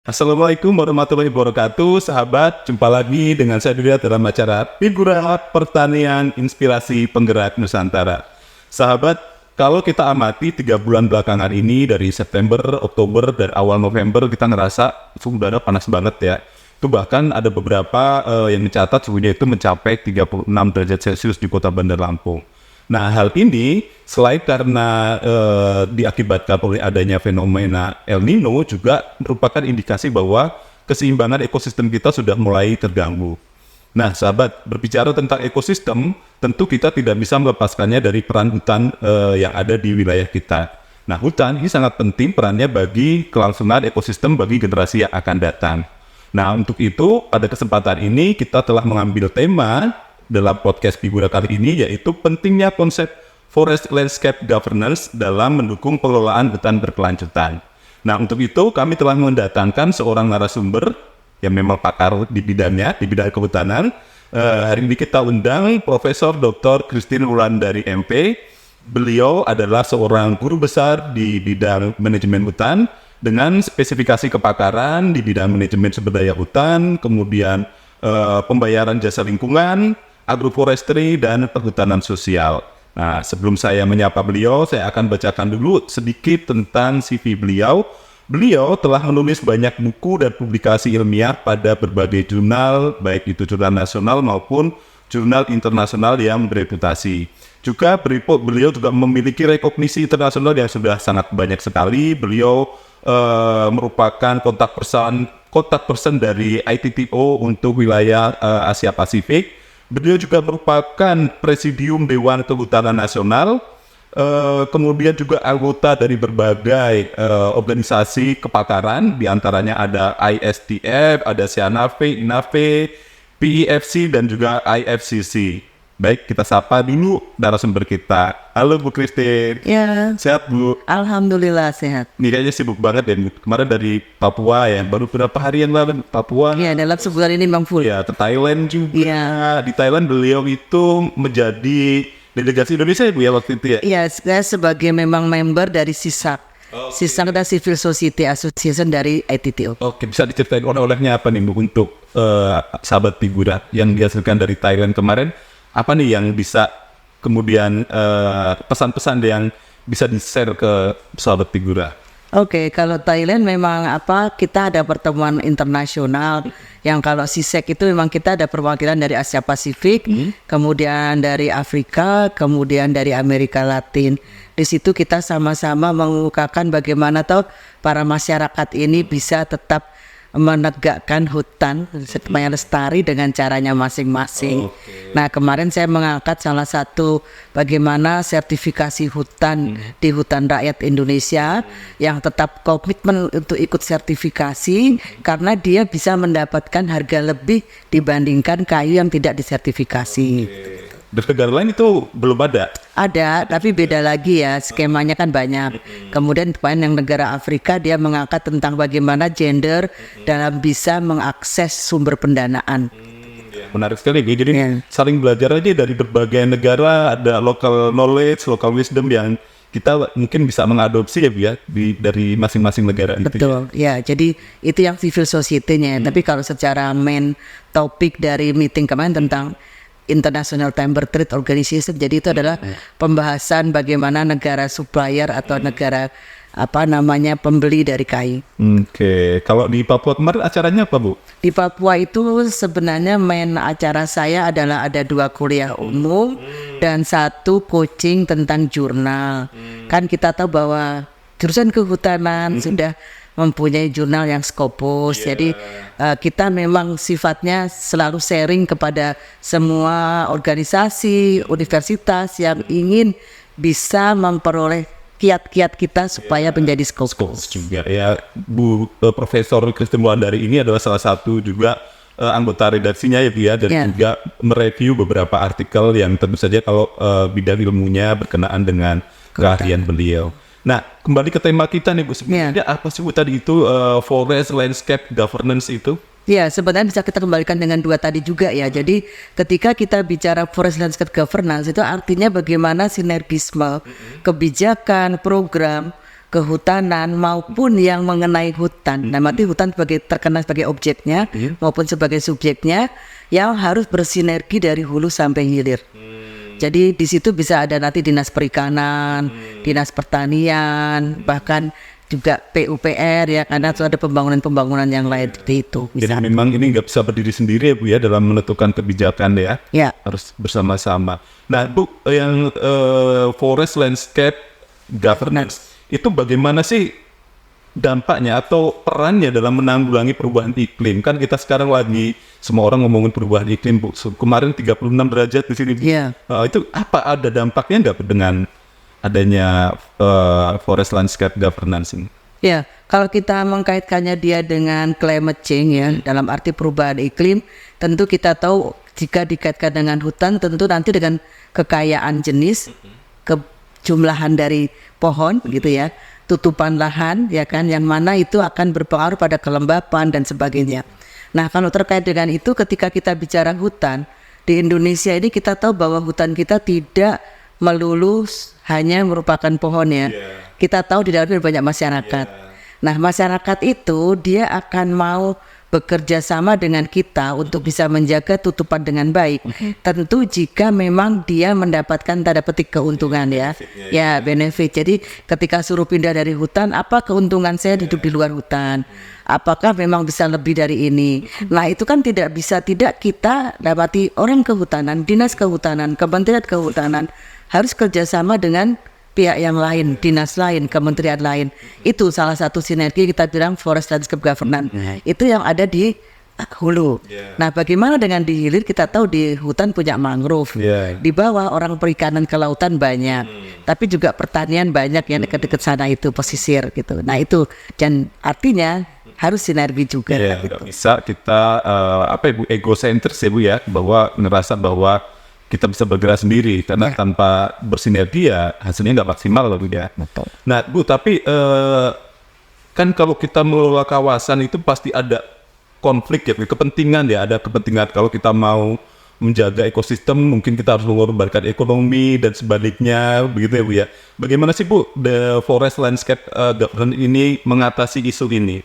Assalamualaikum warahmatullahi wabarakatuh, sahabat. Jumpa lagi dengan saya Duda dalam acara Figura Pertanian Inspirasi Penggerak Nusantara. Sahabat, kalau kita amati 3 bulan belakangan ini dari September, Oktober, dan awal November kita ngerasa suhu udara panas banget ya. Itu bahkan ada beberapa yang mencatat suhunya itu mencapai 36 derajat Celcius di kota Bandar Lampung. Nah, hal ini selain karena diakibatkan oleh adanya fenomena El Nino juga merupakan indikasi bahwa keseimbangan ekosistem kita sudah mulai terganggu. Nah, sahabat, berbicara tentang ekosistem, tentu kita tidak bisa melepaskannya dari peran hutan yang ada di wilayah kita. Nah, hutan ini sangat penting perannya bagi kelangsungan ekosistem bagi generasi yang akan datang. Nah, untuk itu, pada kesempatan ini kita telah mengambil tema dalam podcast Figura kali ini, yaitu pentingnya konsep Forest Landscape Governance dalam mendukung pengelolaan hutan berkelanjutan. Nah, untuk itu kami telah mendatangkan seorang narasumber yang memang pakar di bidangnya, di bidang kehutanan. Hari ini kita undang Profesor Dr. Christine Wulandari MP. Beliau adalah seorang guru besar di bidang manajemen hutan dengan spesifikasi kepakaran di bidang manajemen sumber daya hutan, kemudian pembayaran jasa lingkungan, agroforestry, dan perhutanan sosial. Nah, sebelum saya menyapa beliau, saya akan bacakan dulu sedikit tentang CV beliau. Beliau telah menulis banyak buku dan publikasi ilmiah pada berbagai jurnal, baik itu jurnal nasional maupun jurnal internasional yang bereputasi. Juga beliau juga memiliki rekognisi internasional yang sudah sangat banyak sekali. Beliau merupakan kontak person dari ITTO untuk wilayah Asia Pasifik. Beliau juga merupakan Presidium Dewan Kehutanan Nasional, kemudian juga anggota dari berbagai organisasi kepakaran, diantaranya ada ISTF, ada Sianafe, Inafe, PEFC, dan juga IFCC. Baik, kita sapa dulu narasumber kita. Halo Bu Christine. Ya. Sehat Bu? Alhamdulillah sehat. Ini kayaknya sibuk banget ya. Kemarin dari Papua ya, baru beberapa hari yang lalu Papua. Ya, dalam sebulan ini Bang Full. Ya, ke Thailand juga. Ya. Di Thailand beliau itu menjadi delegasi Indonesia ya Bu ya waktu itu ya? Iya, saya sebagai memang member dari SISAK. SISAK adalah Civil Society Association dari ITTO. Oke, bisa diceritain oleh-olehnya apa nih Bu untuk sahabat Figura yang dihasilkan dari Thailand kemarin? Apa nih yang bisa kemudian pesan-pesan yang bisa di-share ke sahabat Figura? Oke, kalau Thailand memang kita ada pertemuan internasional yang kalau SISEK itu memang kita ada perwakilan dari Asia Pasifik, kemudian dari Afrika, kemudian dari Amerika Latin. Di situ kita sama-sama mengukakan bagaimana para masyarakat ini bisa tetap menegakkan hutan supaya lestari dengan caranya masing-masing. Nah, kemarin saya mengangkat salah satu bagaimana sertifikasi hutan di hutan rakyat Indonesia yang tetap komitmen untuk ikut sertifikasi karena dia bisa mendapatkan harga lebih dibandingkan kayu yang tidak disertifikasi. Di negara lain itu belum ada? Ada, tapi beda lagi ya, skemanya kan banyak. Kemudian kemarin yang negara Afrika dia mengangkat tentang bagaimana gender dalam bisa mengakses sumber pendanaan. Menarik sekali, jadi saling belajar aja dari berbagai negara, ada local knowledge, local wisdom yang kita mungkin bisa mengadopsi ya Bu ya, dari masing-masing negara itu. Betul, ya jadi itu yang civil society-nya. Tapi kalau secara main topik dari meeting kemarin tentang International Timber Trade Organization, jadi itu adalah pembahasan bagaimana negara supplier atau negara pembeli dari kayu. Oke, kalau di Papua kemarin acaranya apa Bu? Di Papua itu sebenarnya main acara saya adalah ada 2 kuliah umum dan 1 coaching tentang jurnal. Kan kita tahu bahwa jurusan kehutanan sudah mempunyai jurnal yang Scopus. Jadi kita memang sifatnya selalu sharing kepada semua organisasi, universitas yang ingin bisa memperoleh kiat-kiat kita supaya menjadi Scopus. Juga ya, Bu Profesor Christine Wulandari ini adalah salah satu juga anggota redaksinya ya Bu ya, dan juga mereview beberapa artikel yang tentu saja kalau bidang ilmunya berkenaan dengan keahlian beliau. Nah, kembali ke tema kita nih Bu, sebenarnya apa sih Bu tadi itu Forest Landscape Governance itu? Ya, sebenarnya bisa kita kembalikan dengan 2 tadi juga ya. Jadi ketika kita bicara Forest Landscape Governance itu artinya bagaimana sinergisme kebijakan, program, kehutanan maupun yang mengenai hutan. Nah, berarti hutan terkena sebagai objeknya maupun sebagai subjeknya yang harus bersinergi dari hulu sampai hilir. Jadi di situ bisa ada nanti dinas perikanan, dinas pertanian, bahkan juga PUPR ya, karena ada pembangunan yang lain seperti itu. Jadi memang ini nggak bisa berdiri sendiri ya Bu ya dalam menentukan kebijakan ya. Ya. Harus bersama-sama. Nah Bu, yang forest landscape governance itu bagaimana sih dampaknya atau perannya dalam menanggulangi perubahan iklim? Kan kita sekarang lagi semua orang ngomongin perubahan iklim Bu. Kemarin 36 derajat di sini. Iya. Itu apa, ada dampaknya nggak dengan adanya forest landscape governance ini? Ya, kalau kita mengkaitkannya dia dengan climate change ya, dalam arti perubahan iklim, tentu kita tahu jika dikaitkan dengan hutan, tentu nanti dengan kekayaan jenis, kejumlahan dari pohon gitu ya, tutupan lahan ya kan, yang mana itu akan berpengaruh pada kelembapan dan sebagainya. Nah, kalau terkait dengan itu, ketika kita bicara hutan di Indonesia ini, kita tahu bahwa hutan kita tidak melulu hanya merupakan pohon ya. Kita tahu di dalamnya banyak masyarakat. Nah, masyarakat itu dia akan mau bekerja sama dengan kita untuk bisa menjaga tutupan dengan baik. Tentu jika memang dia mendapatkan tanda petik keuntungan ya, benefit. Jadi ketika suruh pindah dari hutan, apa keuntungan saya hidup di luar hutan? Apakah memang bisa lebih dari ini? Nah, itu kan tidak bisa tidak kita dapati. Orang kehutanan, dinas kehutanan, kementerian kehutanan harus kerjasama dengan pihak yang lain, dinas lain, kementerian lain. Itu salah satu sinergi kita bilang forest landscape governance. Itu yang ada di hulu. Nah, bagaimana dengan di hilir? Kita tahu di hutan punya mangrove. Di bawah orang perikanan ke lautan banyak. Tapi juga pertanian banyak yang dekat-dekat sana itu pesisir gitu. Nah, itu dan artinya harus sinergi juga. Nggak bisa kita egocentris ya Bu ya, bahwa merasa bahwa kita bisa bergerak sendiri, karena tanpa bersinergi ya hasilnya nggak maksimal loh ya. Betul. Nah Bu, tapi kan kalau kita mengelola kawasan itu pasti ada konflik ya, kepentingan ya, ada kepentingan. Kalau kita mau menjaga ekosistem, mungkin kita harus mengorbankan ekonomi dan sebaliknya, begitu ya Bu ya. Bagaimana sih Bu, the forest landscape governance ini mengatasi isu ini?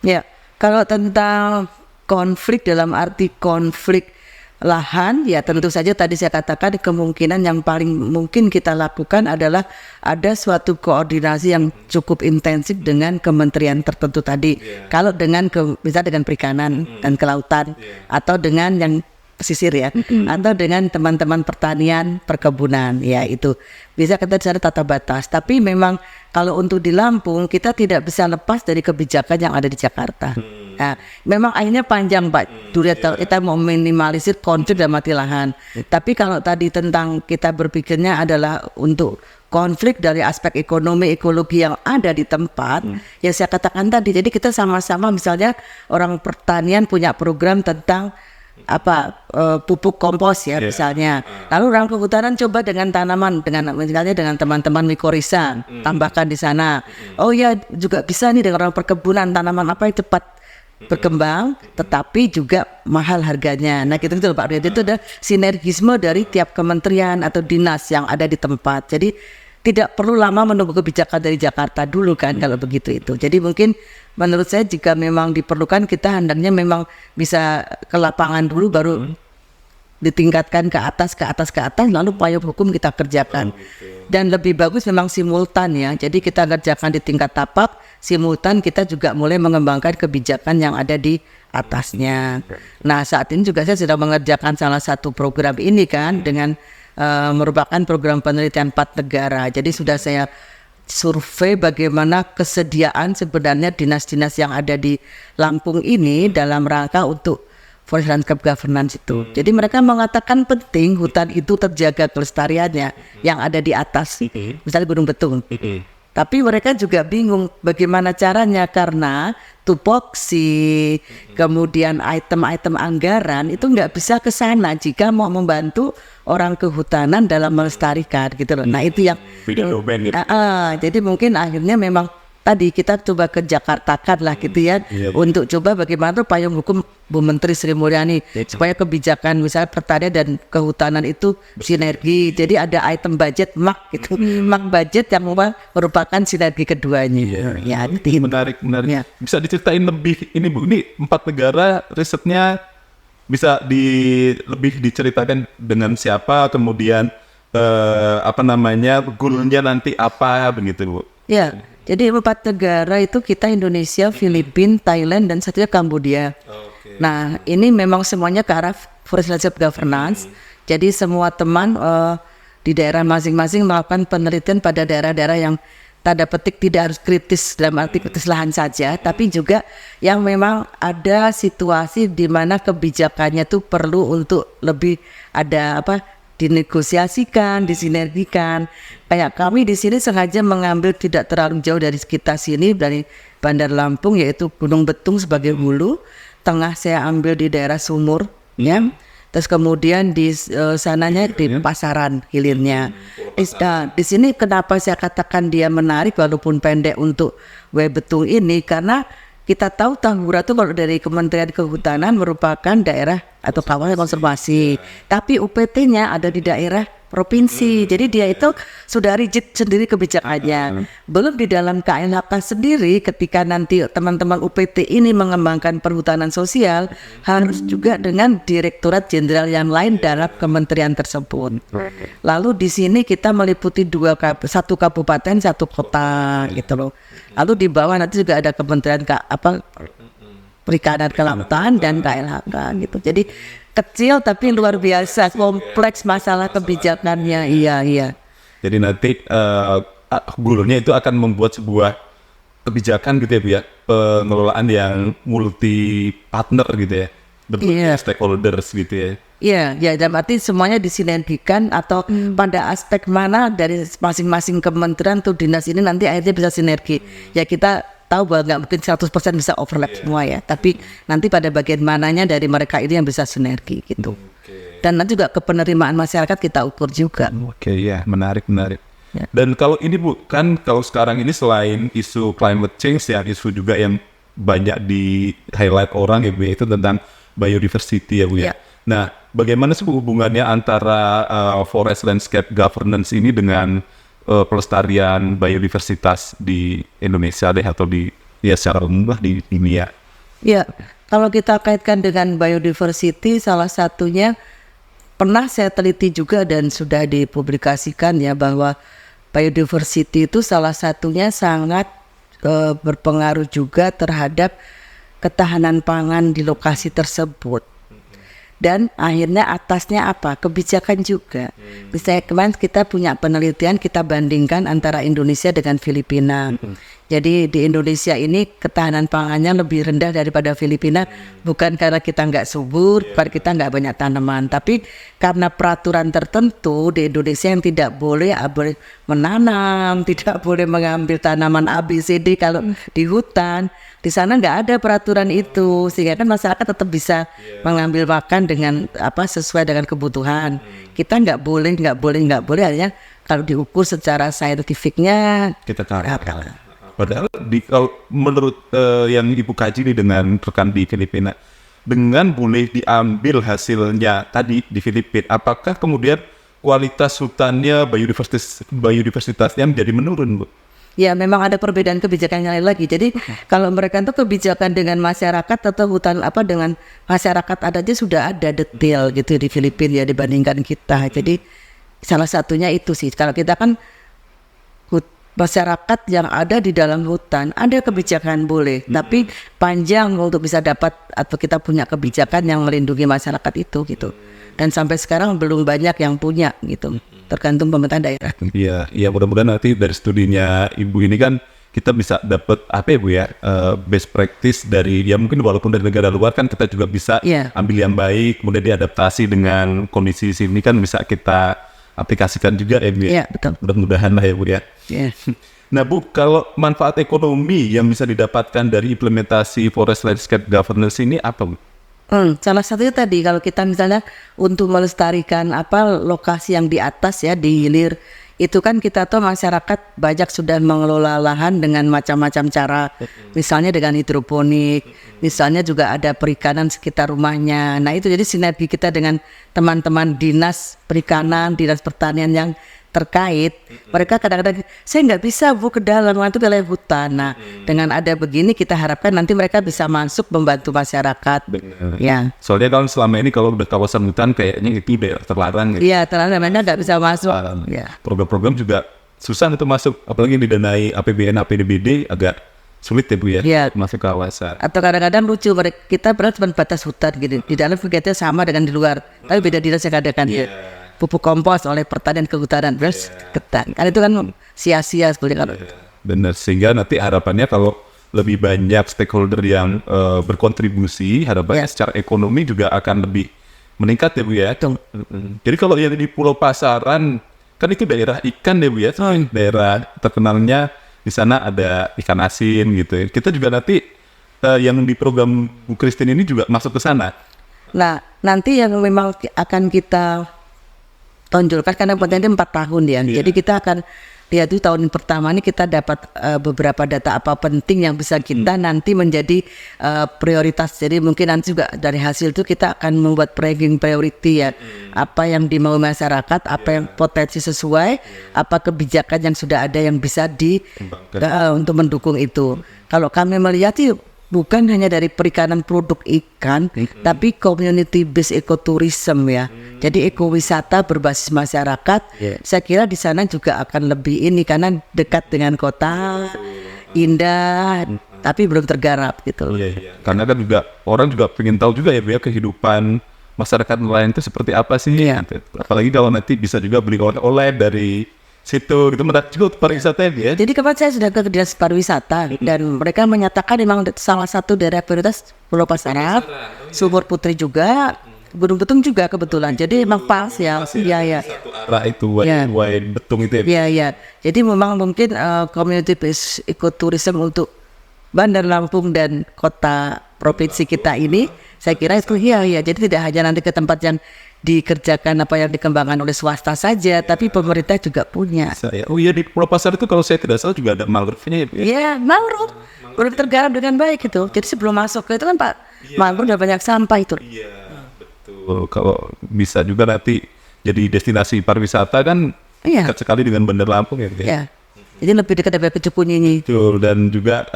Ya, kalau tentang konflik dalam arti konflik lahan, ya tentu saja tadi saya katakan kemungkinan yang paling mungkin kita lakukan adalah ada suatu koordinasi yang cukup intensif dengan kementerian tertentu tadi. Kalau dengan misalnya dengan perikanan dan kelautan, atau dengan yang pesisir ya, atau dengan teman-teman pertanian, perkebunan, ya itu bisa kita cari tata batas. Tapi memang kalau untuk di Lampung kita tidak bisa lepas dari kebijakan yang ada di Jakarta. Nah, memang akhirnya panjang Pak. Kalau kita mau minimalisir konflik dan mati lahan. Tapi kalau tadi tentang kita berpikirnya adalah untuk konflik dari aspek ekonomi, ekologi yang ada di tempat, yang saya katakan tadi. Jadi kita sama-sama, misalnya orang pertanian punya program tentang pupuk kompos ya misalnya. Lalu orang kehutanan coba dengan tanaman, misalnya dengan teman-teman mikoriza, tambahkan di sana. Oh ya, juga bisa nih dengan orang perkebunan, tanaman apa yang cepat berkembang tetapi juga mahal harganya. Nah, gitu Pak Riyad, itu ada sinergisme dari tiap kementerian atau dinas yang ada di tempat. Jadi tidak perlu lama menunggu kebijakan dari Jakarta dulu kan kalau begitu itu. Jadi mungkin menurut saya jika memang diperlukan, kita hendaknya memang bisa ke lapangan dulu, baru ditingkatkan ke atas, lalu payung hukum kita kerjakan. Dan lebih bagus memang simultan ya. Jadi kita kerjakan di tingkat tapak, simultan kita juga mulai mengembangkan kebijakan yang ada di atasnya. Nah, saat ini juga saya sedang mengerjakan salah satu program ini kan, dengan merupakan program penelitian 4 negara. Jadi sudah saya survei bagaimana kesediaan sebenarnya dinas-dinas yang ada di Lampung ini dalam rangka untuk forest landscape governance itu. Jadi mereka mengatakan penting hutan itu terjaga kelestariannya yang ada di atas, misalnya Gunung Betung. Tapi mereka juga bingung bagaimana caranya, karena tupoksi, kemudian item-item anggaran itu nggak bisa ke sana jika mau membantu orang kehutanan dalam melestarikan gitu loh. Nah, itu yang jadi mungkin akhirnya memang tadi kita coba ke Jakarta kan lah gitu ya, untuk coba bagaimana payung hukum Bu Menteri Sri Mulyani supaya kebijakan misalnya pertanian dan kehutanan itu sinergi. Jadi ada item budget MAK gitu, MAK budget yang merupakan sinergi keduanya. Ya, Menarik. Ya. Bisa diceritain lebih ini Bu, ini 4 negara risetnya bisa lebih diceritakan dengan siapa, kemudian goalnya nanti apa begitu Bu? Ya, jadi 4 negara itu kita Indonesia, Filipina, Thailand, dan satunya Kambodia. Nah, ini memang semuanya ke arah forest landscape governance. Jadi semua teman di daerah masing-masing melakukan penelitian pada daerah-daerah yang tanda petik tidak harus kritis dalam arti kritis lahan saja, tapi juga yang memang ada situasi di mana kebijakannya itu perlu untuk lebih ada dinegosiasikan, disinergikan. Kayak kami di sini sengaja mengambil tidak terlalu jauh dari sekitar sini, dari Bandar Lampung, yaitu Gunung Betung sebagai hulu, tengah saya ambil di daerah Sumur, ya. Terus kemudian di sananya di Pasaran hilirnya. Di sini kenapa saya katakan dia menarik walaupun pendek untuk Betung ini, karena kita tahu Tahura itu kalau dari Kementerian Kehutanan merupakan daerah atau kawasan konservasi, tapi UPT-nya ada di daerah provinsi. Jadi dia itu sudah rigid sendiri kebijakannya. Belum di dalam KLHK sendiri, ketika nanti teman-teman UPT ini mengembangkan perhutanan sosial, harus juga dengan direktorat jenderal yang lain dalam kementerian tersebut. Lalu di sini kita meliputi satu kabupaten, satu kota gitu loh. Lalu di bawah nanti juga ada kementerian Perikanan Kelautan dan KLHK gitu. Jadi kecil tapi luar biasa kompleks masalah kebijakannya. Iya. Jadi nanti gulurnya itu akan membuat sebuah kebijakan gitu ya Bu ya, pengelolaan yang multi partner gitu ya, stakeholders gitu ya. Iya, dalam arti semuanya disinergikan atau pada aspek mana dari masing-masing kementerian atau dinas ini nanti akhirnya bisa sinergi. Ya kita tahu bahwa nggak mungkin 100% bisa overlap semua ya, tapi nanti pada bagian mananya dari mereka ini yang bisa sinergi gitu. Dan nanti juga kepenerimaan masyarakat kita ukur juga. Ya, menarik. Ya. Dan kalau ini Bu, kan kalau sekarang ini selain isu climate change ya, isu juga yang banyak di highlight orang ya Bu, itu tentang biodiversity ya Bu ya. Nah, bagaimana sih hubungannya antara forest landscape governance ini dengan pelestarian biodiversitas di Indonesia atau secara umum lah di dunia? Ya, kalau kita kaitkan dengan biodiversity, salah satunya pernah saya teliti juga dan sudah dipublikasikan ya, bahwa biodiversity itu salah satunya sangat berpengaruh juga terhadap ketahanan pangan di lokasi tersebut. Dan akhirnya atasnya apa? Kebijakan juga. Misalnya kemarin kita punya penelitian, kita bandingkan antara Indonesia dengan Filipina. Jadi di Indonesia ini ketahanan pangannya lebih rendah daripada Filipina, bukan karena kita nggak subur, bukan kita nggak banyak tanaman, tapi karena peraturan tertentu di Indonesia yang tidak boleh menanam, tidak boleh mengambil tanaman A, B, C, D kalau di hutan. Di sana nggak ada peraturan itu, sehingga kan masyarakat tetap bisa mengambil makan dengan sesuai dengan kebutuhan. Kita nggak boleh, artinya kalau diukur secara saintifiknya kita cari. Padahal kalau menurut yang Ibu kaji nih dengan rekan di Filipina, dengan boleh diambil hasilnya tadi di Filipina, apakah kemudian kualitas hutannya, biodiversitasnya menjadi menurun Bu? Ya, memang ada perbedaan kebijakan yang lain lagi. Jadi kalau mereka itu kebijakan dengan masyarakat atau hutan dengan masyarakat adatnya sudah ada detail gitu di Filipina ya dibandingkan kita. Jadi salah satunya itu sih. Kalau kita kan masyarakat yang ada di dalam hutan ada kebijakan boleh, tapi panjang untuk bisa dapat atau kita punya kebijakan yang melindungi masyarakat itu gitu. Dan sampai sekarang belum banyak yang punya gitu. Tergantung pemerintah daerah. Iya, mudah-mudahan nanti dari studinya Ibu ini kan kita bisa dapat best practice dari mungkin walaupun dari negara luar kan kita juga bisa ambil yang baik, kemudian diadaptasi dengan kondisi sini kan bisa kita aplikasikan juga ya Bu ya. Betul. Mudah-mudahan lah ya Bu ya. Nah Bu, kalau manfaat ekonomi yang bisa didapatkan dari implementasi forest landscape governance ini apa Bu? Salah satunya tadi kalau kita misalnya untuk melestarikan lokasi yang di atas ya, di hilir itu kan kita tahu masyarakat banyak sudah mengelola lahan dengan macam-macam cara, misalnya dengan hidroponik, misalnya juga ada perikanan sekitar rumahnya. Nah itu jadi sinergi kita dengan teman-teman dinas perikanan, dinas pertanian yang terkait, mereka kadang-kadang saya nggak bisa Bu ke dalam, itu wilayah hutan. Nah dengan ada begini kita harapkan nanti mereka bisa masuk membantu masyarakat. Benar. Ya. Soalnya kalau selama ini kalau udah kawasan hutan kayaknya itu daerah terlarang gitu. Iya, terlalu mereka nggak bisa masuk. Ya. Program-program juga susah itu masuk, apalagi didanai APBN, APBD agak sulit ya Bu ya, Iya. masuk ke kawasan. Atau kadang-kadang lucu kita berat cuma batas hutan gitu. Di dalam kegiatannya sama dengan di luar, tapi beda dinas yang adakan. Pupuk kompos oleh pertanian kehutanan, terus ketan. Kan itu kan sia-sia sebenarnya kalau. Benar, sehingga nanti harapannya kalau lebih banyak stakeholder yang berkontribusi, harapannya secara ekonomi juga akan lebih meningkat ya Bu ya. Jadi kalau yang di Pulau Pasaran kan itu daerah ikan ya Bu ya, daerah terkenalnya di sana ada ikan asin gitu. Kita juga nanti yang di program Bu Christine ini juga masuk ke sana. Nah nanti yang memang akan kita tonjolkan karena potensi 4 tahun ya. Jadi kita akan lihat itu tahun pertama ini kita dapat beberapa data apa penting yang bisa kita nanti menjadi prioritas. Jadi mungkin nanti juga dari hasil itu kita akan membuat ranking priority ya. Apa yang dimau masyarakat, apa yang potensi sesuai, apa kebijakan yang sudah ada yang bisa untuk mendukung itu. Kalau kami melihat itu bukan hanya dari perikanan produk ikan, tapi community based ecotourism ya. Jadi ekowisata berbasis masyarakat. Saya kira di sana juga akan lebih ini karena dekat dengan kota, indah, tapi belum tergarap gitu. Karena kan juga orang juga pengen tahu juga ya Bu ya kehidupan masyarakat nelayan itu seperti apa sih. Apalagi kalau nanti bisa juga beli oleh-oleh dari situ, gitu menarik juga untuk pariwisata ya. Jadi kemarin saya sudah ke dinas pariwisata dan mereka menyatakan memang salah satu daerah prioritas Pulau Pasaran, Sumur Putri juga, Gunung Betung juga kebetulan. Jadi memang pas ya. Iya. Satu arah itu wine betung itu ya. Iya. Jadi memang mungkin community based ecotourism untuk Bandar Lampung dan kota provinsi kita ini, saya kira itu iya. Jadi tidak hanya nanti ke tempat yang dikerjakan apa yang dikembangkan oleh swasta saja, tapi pemerintah juga punya. Oh iya, di Pulau Pasar itu kalau saya tidak salah juga ada mangrove-nya ya. Iya, mangrove belum tergarap dengan baik itu. Jadi sebelum masuk ke itu kan Pak, mangrove udah banyak sampah itu. Iya, betul. Kalau bisa juga nanti jadi destinasi pariwisata kan dekat sekali dengan Bandar Lampung ya. Iya. Jadi lebih dekat dari Kecupunyi. Betul, dan juga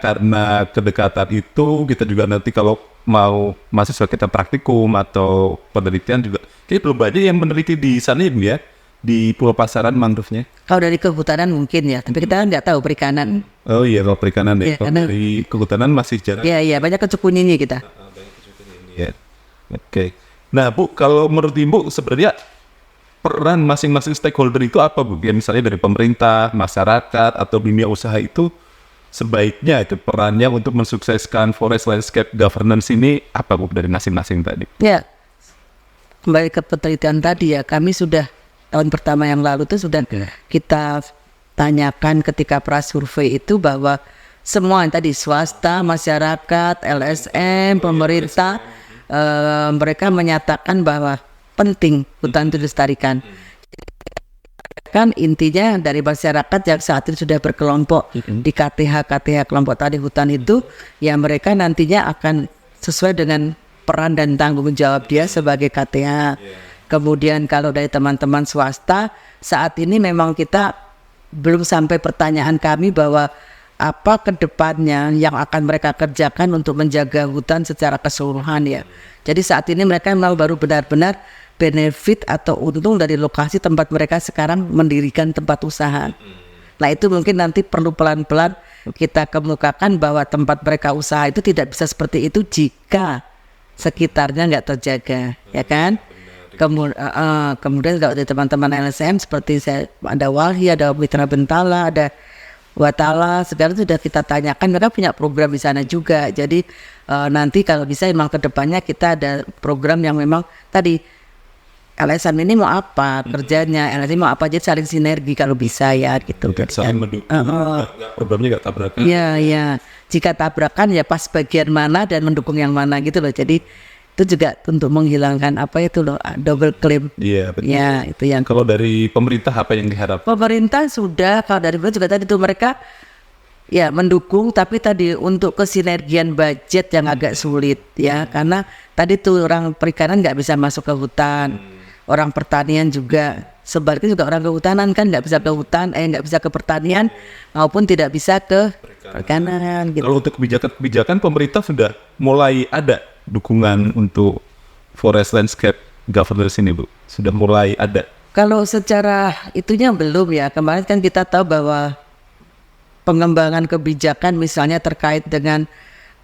karena kedekatan itu kita juga nanti kalau mau mahasiswa kita praktikum atau penelitian juga kayak belum banyak yang meneliti di sana ya di Pulau Pasaran mangrove-nya. Kalau dari kehutanan mungkin ya, tapi kita nggak tahu perikanan. Oh iya, kalau perikanan ya. Kalau dari kehutanan masih jarang. Iya, banyak Kecupunyi kita. Oke. Nah Bu, kalau menurut Ibu sebenarnya peran masing-masing stakeholder itu apa Bu? Ya misalnya dari pemerintah, masyarakat, atau dunia usaha itu sebaiknya itu perannya untuk mensukseskan forest landscape governance ini apa Bu dari masing-masing tadi? Ya, kembali ke penelitian tadi ya, kami sudah tahun pertama yang lalu itu sudah kita tanyakan ketika prasurvei itu bahwa semua yang tadi swasta, masyarakat, LSM, pemerintah, mereka menyatakan bahwa penting hutan itu dilestarikan. Kan intinya dari masyarakat yang saat ini sudah berkelompok di KTH kelompok tani hutan itu, ya mereka nantinya akan sesuai dengan peran dan tanggung jawab dia sebagai KTH. Kemudian kalau dari teman-teman swasta, saat ini memang kita belum sampai pertanyaan kami bahwa apa kedepannya yang akan mereka kerjakan untuk menjaga hutan secara keseluruhan ya. Jadi saat ini mereka memang baru benar-benar benefit atau untung dari lokasi tempat mereka sekarang mendirikan tempat usaha. Nah itu mungkin nanti perlu pelan-pelan kita kemukakan bahwa tempat mereka usaha itu tidak bisa seperti itu jika sekitarnya nggak terjaga, ya kan? Kemudian kalau dari teman-teman LSM seperti ada Walhi, ada Mitra Bentala, ada Watala, sekarang sudah kita tanyakan, mereka punya program di sana juga. Jadi nanti kalau bisa memang kedepannya kita ada program yang memang tadi LSM ini mau apa kerjanya, LSM mau apa, jadi saling sinergi kalau bisa ya gitu. Saling mendukung, programnya nggak tabrakan. Iya. Jika tabrakan ya pas bagian mana dan mendukung yang mana gitu loh. Jadi itu juga untuk menghilangkan apa itu loh, double claim. Iya, betul. Ya, itu yang Kalau dari pemerintah apa yang diharapkan? pemerintah sudah, kalau dari pemerintah juga tadi itu mereka ya mendukung, tapi tadi untuk kesinergian budget yang agak sulit ya, karena tadi tuh orang perikanan nggak bisa masuk ke hutan, orang pertanian juga sebaliknya juga orang kehutanan kan nggak bisa ke hutan, nggak bisa ke pertanian maupun tidak bisa ke perikanan gitu. Kalau untuk kebijakan pemerintah sudah mulai ada dukungan untuk forest landscape governance ini, Bu. Sudah mulai ada. Kalau secara itunya belum ya. Kemarin kan kita tahu bahwa pengembangan kebijakan misalnya terkait dengan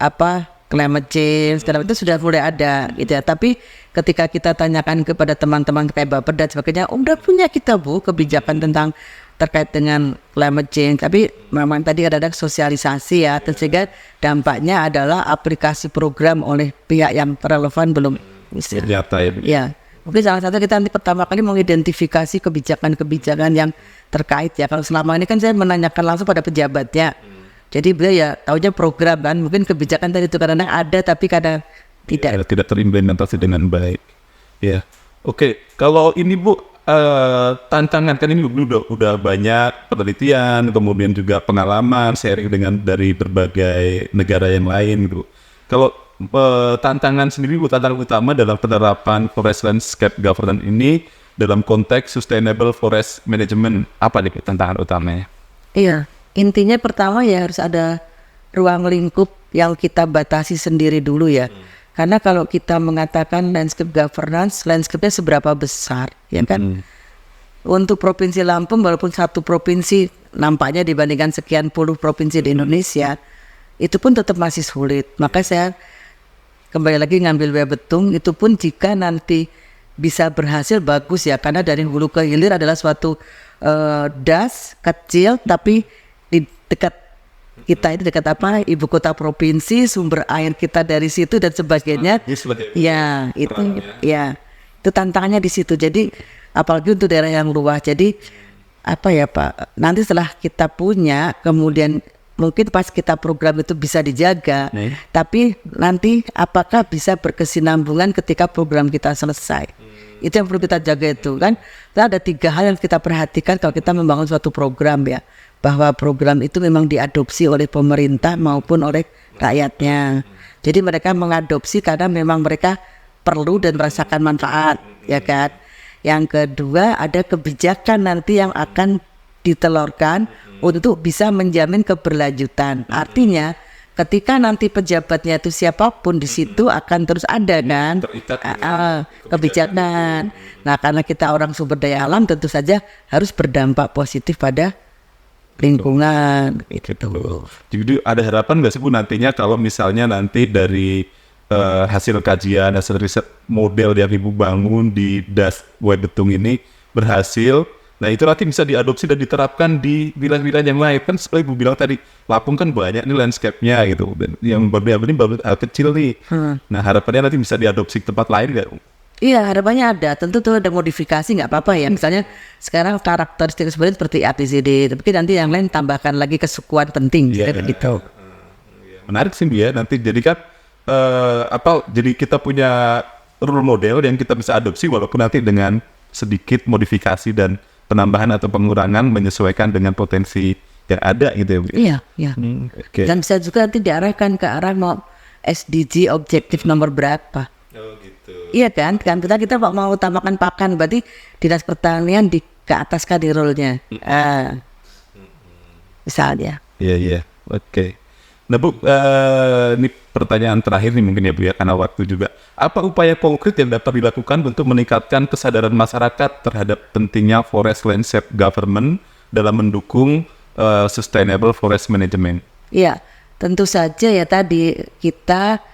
apa climate change, segala itu sudah mulai ada gitu ya. Tapi ketika kita tanyakan kepada teman-teman kayak Bapak dan sebagainya, udah punya kita Bu kebijakan tentang terkait dengan climate change. Tapi memang tadi ada sosialisasi ya, sehingga dampaknya adalah aplikasi program oleh pihak yang relevan belum bisa. Ternyata ya. Ya, mungkin salah satu kita nanti pertama kali mengidentifikasi kebijakan-kebijakan yang terkait ya. Kalau selama ini kan saya menanyakan langsung pada pejabatnya. Jadi beliau ya taunya program kan, mungkin kebijakan tadi itu kadang ada tapi kadang tidak. Ya, tidak terimplementasi dengan baik. Ya, oke. Kalau ini Bu, tantangan kan ini udah banyak penelitian, kemudian juga pengalaman sharing dengan dari berbagai negara yang lain gitu. Kalau tantangan sendiri Bu, tantangan utama dalam penerapan forest landscape governance ini dalam konteks sustainable forest management, apa nih tantangan utamanya? Iya, intinya pertama ya harus ada ruang lingkup yang kita batasi sendiri dulu ya. Karena kalau kita mengatakan landscape governance, landscape-nya seberapa besar, ya kan? Untuk Provinsi Lampung, walaupun satu provinsi nampaknya dibandingkan sekian puluh provinsi di Indonesia, itu pun tetap masih sulit. Maka saya kembali lagi ngambil Webetung, itu pun jika nanti bisa berhasil bagus ya, karena dari hulu ke hilir adalah suatu das kecil, tapi di dekat kita ini dekat apa ibu kota provinsi, sumber air kita dari situ dan sebagainya. Ya itu ya itu tantangannya di situ. Jadi apalagi untuk daerah yang luas. Jadi apa ya Pak, nanti setelah kita punya, kemudian mungkin pas kita program itu bisa dijaga, tapi nanti apakah bisa berkesinambungan ketika program kita selesai. Itu yang perlu kita jaga itu kan. Ada 3 hal yang kita perhatikan kalau kita membangun suatu program ya, bahwa program itu memang diadopsi oleh pemerintah maupun oleh rakyatnya. Jadi mereka mengadopsi karena memang mereka perlu dan merasakan manfaat, ya kan. Yang kedua ada kebijakan nanti yang akan ditelurkan untuk bisa menjamin keberlanjutan. Artinya ketika nanti pejabatnya itu siapapun di situ akan terus ada kan kebijakan. Nah karena kita orang sumber daya alam tentu saja harus berdampak positif pada lingkungan gitu. Jadi ada harapan nggak sih Bu nantinya kalau misalnya nanti dari hasil kajian, hasil riset model yang Ibu bangun di Das Webetung ini berhasil, nah itu nanti bisa diadopsi dan diterapkan di wilayah-wilayah yang lain. Kan seperti Ibu bilang tadi, Lampung kan banyak nih landscape-nya gitu, dan yang baru kecil nih. Nah harapannya nanti bisa diadopsi ke tempat lain nggak? Iya harapannya ada, tentu tuh ada modifikasi nggak apa-apa ya. Misalnya sekarang karakteristik sebenarnya seperti ABCD, tapi nanti yang lain tambahkan lagi kesukuan penting gitu. Menarik sih ya, nanti jadikan jadi kita punya role model yang kita bisa adopsi walaupun nanti dengan sedikit modifikasi dan penambahan atau pengurangan menyesuaikan dengan potensi yang ada gitu ya. Iya. Okay. Dan bisa juga nanti diarahkan ke arah mau SDG objektif nomor berapa. Oh gitu. Iya kan kita mau utamakan pakan, berarti dinas pertanian ke atas kan di role-nya. Misalnya. Iya. Oke. Nah Bu, ini pertanyaan terakhir nih mungkin ya Bu ya, karena waktu juga. Apa upaya konkret yang dapat dilakukan untuk meningkatkan kesadaran masyarakat terhadap pentingnya forest landscape government dalam mendukung sustainable forest management? Iya, tentu saja ya tadi kita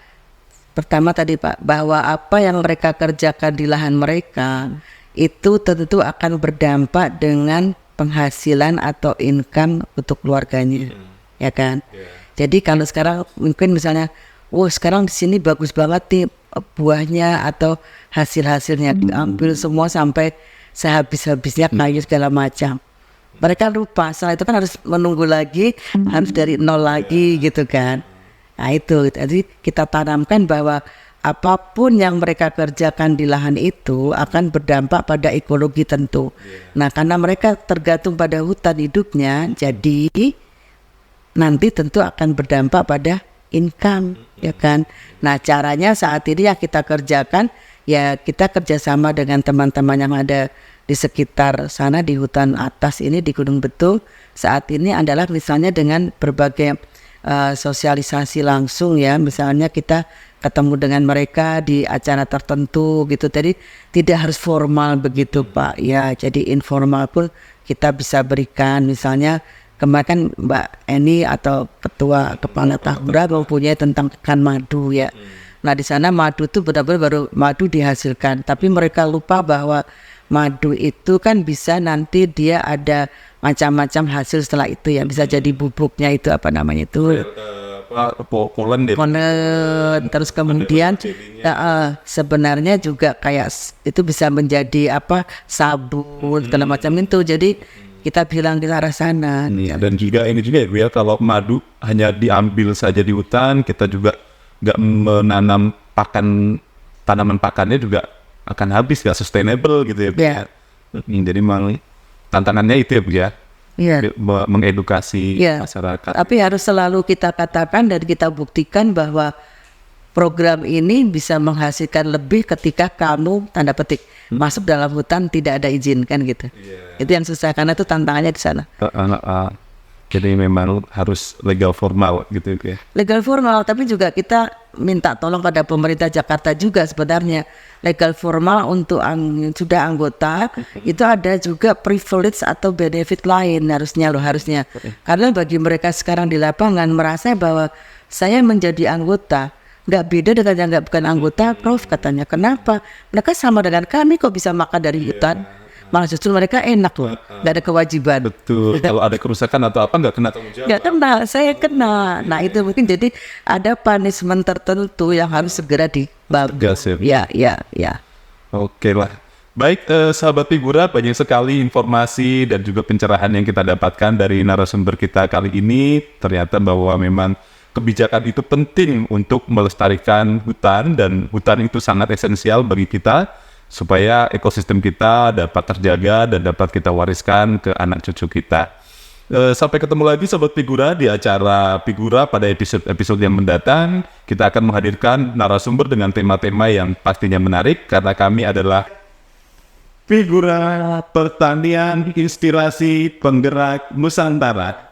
pertama tadi Pak, bahwa apa yang mereka kerjakan di lahan mereka itu tentu akan berdampak dengan penghasilan atau income untuk keluarganya, ya kan? Jadi kalau sekarang mungkin misalnya, sekarang di sini bagus banget nih buahnya atau hasil-hasilnya diambil semua sampai sehabis-habisnya kayu segala macam. Mereka lupa, setelah itu kan harus menunggu lagi, harus dari nol lagi gitu kan. Nah itu, jadi kita tanamkan bahwa apapun yang mereka kerjakan di lahan itu akan berdampak pada ekologi tentu. Nah, karena mereka tergantung pada hutan hidupnya, jadi nanti tentu akan berdampak pada income, ya kan. Nah, caranya saat ini yang kita kerjakan, ya kita kerjasama dengan teman-teman yang ada di sekitar sana di hutan atas ini di Gunung Betung. Saat ini adalah misalnya dengan berbagai sosialisasi langsung ya, misalnya kita ketemu dengan mereka di acara tertentu gitu. Jadi tidak harus formal begitu Pak ya, jadi informal pun kita bisa berikan. Misalnya kemarin kan Mbak Eni atau Ketua Kepala Tahura mempunyai tentang ikan madu ya. Nah di sana madu itu benar-benar baru madu dihasilkan, tapi mereka lupa bahwa madu itu kan bisa nanti dia ada macam-macam hasil setelah itu ya, bisa jadi bubuknya itu apa namanya itu Polen deh. polen, terus kemudian sebenarnya juga kayak itu bisa menjadi apa sabun segala macam itu, jadi kita bilang di arah sana. Dan juga ini juga ya, kalau madu hanya diambil saja di hutan, kita juga nggak menanam tanaman pakannya juga akan habis, nggak sustainable gitu ya. Jadi memang tantangannya itu ya Bu ya. Iya. Mengedukasi masyarakat. Tapi harus selalu kita katakan dan kita buktikan bahwa program ini bisa menghasilkan lebih ketika kamu tanda petik masuk dalam hutan tidak ada izin kan gitu. Itu yang susah karena itu tantangannya di sana. Jadi memang harus legal formal gitu ya. Legal formal, tapi juga kita minta tolong pada pemerintah Jakarta juga sebenarnya. Legal formal untuk sudah anggota itu ada juga privilege atau benefit lain harusnya. Karena bagi mereka sekarang di lapangan merasa bahwa saya menjadi anggota nggak beda dengan yang nggak bukan anggota, Prof katanya. Kenapa? Mereka sama dengan kami kok bisa makan dari hutan. Malah justru mereka enak loh, nggak ada kewajiban. Betul. Kalau ada kerusakan atau apa nggak kena tanggung jawab. Nggak kena, saya kena. Nah itu mungkin jadi ada punishment tertentu yang harus segera dibangun. Ya. Oke lah. Baik, sahabat Figura, banyak sekali informasi dan juga pencerahan yang kita dapatkan dari narasumber kita kali ini. Ternyata bahwa memang kebijakan itu penting untuk melestarikan hutan, dan hutan itu sangat esensial bagi kita supaya ekosistem kita dapat terjaga dan dapat kita wariskan ke anak cucu kita. Sampai ketemu lagi Sobat Figura di acara Figura pada episode yang mendatang. Kita akan menghadirkan narasumber dengan tema-tema yang pastinya menarik, karena kami adalah Figura Pertanian Inspirasi Penggerak Nusantara.